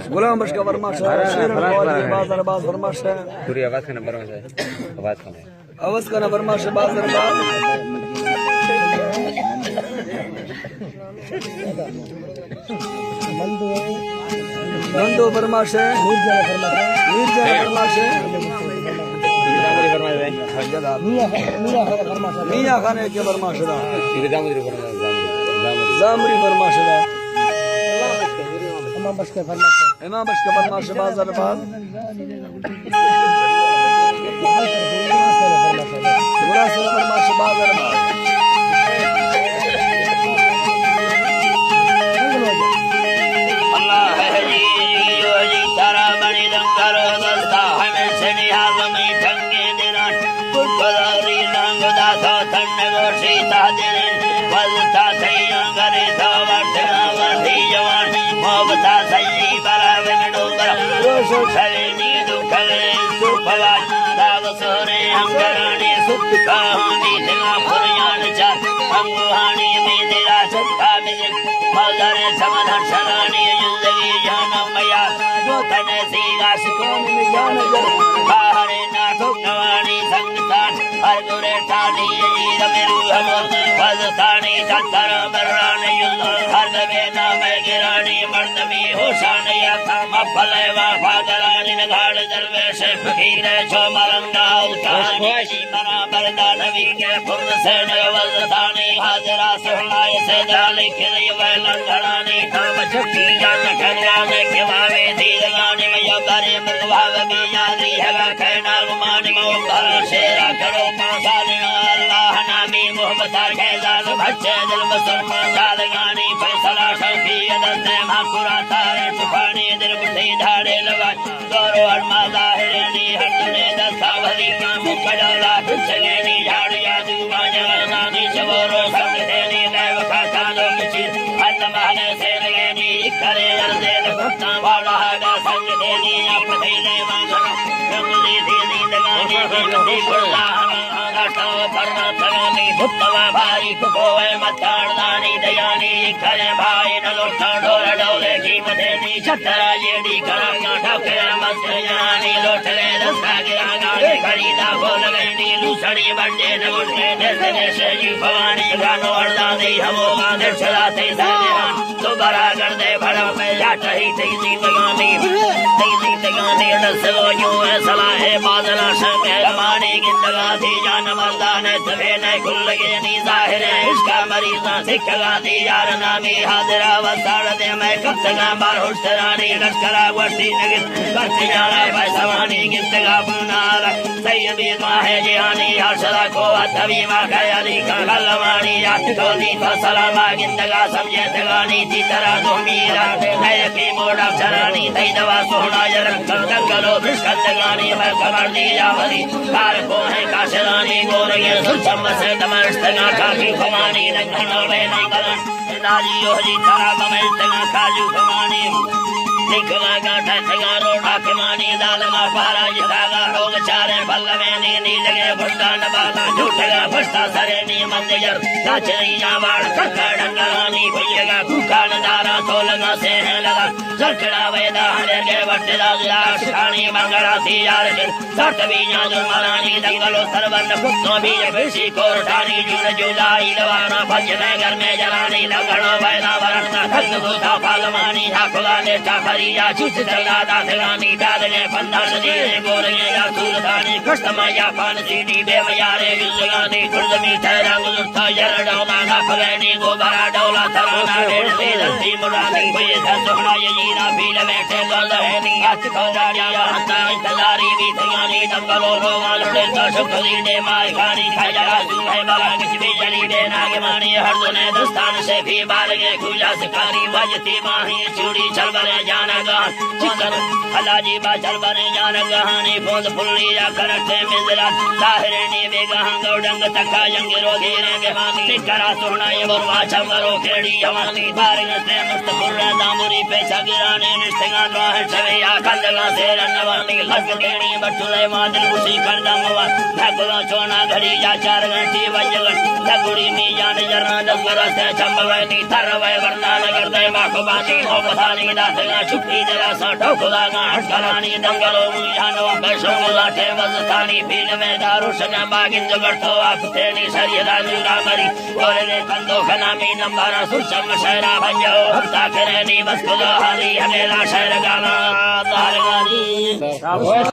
गुलाम बश का फरमाश है शेर बाजार बाज फरमाश है पूरी आवाज का नंबर है आवाज का नंबर फरमाश बाजार बाज नंदो फरमाश है मीरजा फरमाश है मियां खान के फरमाश है जामरी फरमाश है इमाम बश के फरमाश बाजार बाज बुरा से फरमाश बाजार बाज अल्लाह है जी यो जी तारा बनी दंगरो दस्ता हमें से निहाल में ठंगे देना कुलरी लंगदा तो तन्ने गोशी तादिन वलता सैया करे तो वर्तना वर्दी जवान मोहब्बता सही बराबर में डूबर रोशो छलेनी दुखले सुपवा दाग सोरे अंगरानी सुख कहानी दिला पुरियान चार अंगुहानी में तेरा सत्ता में मौजरे समाधान शरानी जिंदगी जानम मया जो तने सीगा शिकोन में जान जर बाहरे ना नवानी संगतान हर दुरे टानी यजीद मेरू हमों फजतानी सत्तर बराने युल्ल हर दबे नाम गिरानी मर्दमी होशान याथा मफले वाफादरानी नगाड़ दरवेश फकीर जो मरंगा उतानी जी मना बरदान नबी के फुर्द से नवजतानी हाजरा सुहनाए से जाली खिले वैलंगड़ानी काम चक्की जान खंगाने के वावे धीर गाने में योगारे मृगभाव में यादी है कहना गुमानी मोहब्बत शेरा करो पासाने अल्लाह नामी मोहब्बत के जाल बच्चे दिल मुसलमान जाल गानी फैसला शफी दस्ते माकुरा तारे सुफानी दिल बुढ़ी धाड़े लगा गौरो अरमा जाहिरनी हर दुने दस्ता भली का मुकड़ला पिछलेनी झाड़िया दूबा जगरनानी सबोरो संग देनी देव का चांदो मिची हर महने से लगेनी करे अर्दे भक्ता वाला हागा संग देनी अपने ले मांगना रंगली देनी दगानी बिल्ली कुर्ला आटा परना तगानी भुत्तवा भाई कोवे मताड़दानी दयानी करे भाई न लोटा डोर डोले की मदेनी छतरा येडी कराना ढके मस्त जानी लोटले दस्ता गिरा गाने खरीदा बोल गईनी लूसड़ी बंडे न उठे देसने से जी भवानी गानो अर्दानी हमो गाने चलाते साने तो बरा कर दे भड़ा में जाट ही तेजी तगानी नसो यूं है सलाहे बादला संग रमानी गिंदगा थी जान मर्दान तबे न खुल गए नी जाहिर इसका मरीजा सिखगा दी यार नामी हाजरा वसाड़ दे मैं कब तगा बार हुसरानी लश्करा वटी नगित करती जाना पैसवानी गिंदगा बुनाला सैयदी माहे जिहानी हर्षदा को अथवी मा खयाली का गलवानी यातोली तो सलामा गिंदगा समझे तगानी ती तरह दो मीरा है की मोड़ा चरानी तई दवा सोना जरक गलो विष्कंदगानी मैं खबर दिया भरी कार को है काशरानी गोरगे सुचम से तमस्तगा काकी खमानी नंगनो में नहीं करन नाजी योजी तारा बमल तगा काजू खमानी निकला गाठा तगा रोड़ा खमानी दालमा पारा जगागा रोग चारे बल्ल में नी लगे भुट्टा नबाला झूठगा भस्ता सरे नी मंदिर नाचरिया वाड़ कक्का डंगरानी भैया कुकान दारा तोलगा से है लगा सरकड़ा वेदा हरे के वट्टा शानी मंगला थी यार सट बीजा जुर्मानी दंगलो सरवन कुत्तों भी बेसी कोरठानी जुड़ जुलाई लवाना भजने घर में जलानी लगड़ो बैला वरना खत गोता फालमानी हाकुला ने चाफरिया चुच चला दासगानी डालने पंडा सदी गोरगे या सुल्तानी कष्टमया पान सीधी बेवयारे जुलगानी कुर्दमी ठहरंग दुस्ता जर डौला ना फगैनी गोबरा डौला तराना डेढ़ से दस्ती मुरानी कोई धसोना यजीरा भील बैठे गलहनी हाथ को जाड़िया हंता इंतजारी भी थगानी दंगलो रोगाल उड़े तो शुक्री दे मार खानी खाया है बला किस भी जली दे नागे मानी हर दुने दस्तान से भी बाल के खुला शिकारी बजती माही चूड़ी चल बने जाना गान चिकन हलाजी बा चल बने जाना गहानी बोल फुल्ली या करते मिजरा ताहरेनी बेगहां गौडंग तका जंग रोगे रे मानी करा सोना ये बरवा चमरो खेड़ी जवानी बारग से मस्त फुर्रा दामुरी पैसा गिराने निष्ठगा द्वाह छवे या कंदगा से रनवानी लग देनी बटुले मादल उसी कर दमवा ढाकुला चोना घड़ी जा 4 घंटी बजगन लगुड़ी में जान जरना दसरा से चंबवे नी तरवे वरदान कर दे माखबानी हो बतानी दासना छुट्टी जरा साठो खुदा ना हटकानी दंगलो मुजानो बशोला थे वजतानी पीन में दारू सना बागिन जगतो आपते नी शरीरा जुरा मरी और रे कंदो खनामी नंबरा सुचम शहरा भंजो हफ्ता करे नी बस खुदा हाली हमेला शहर गाना दारगानी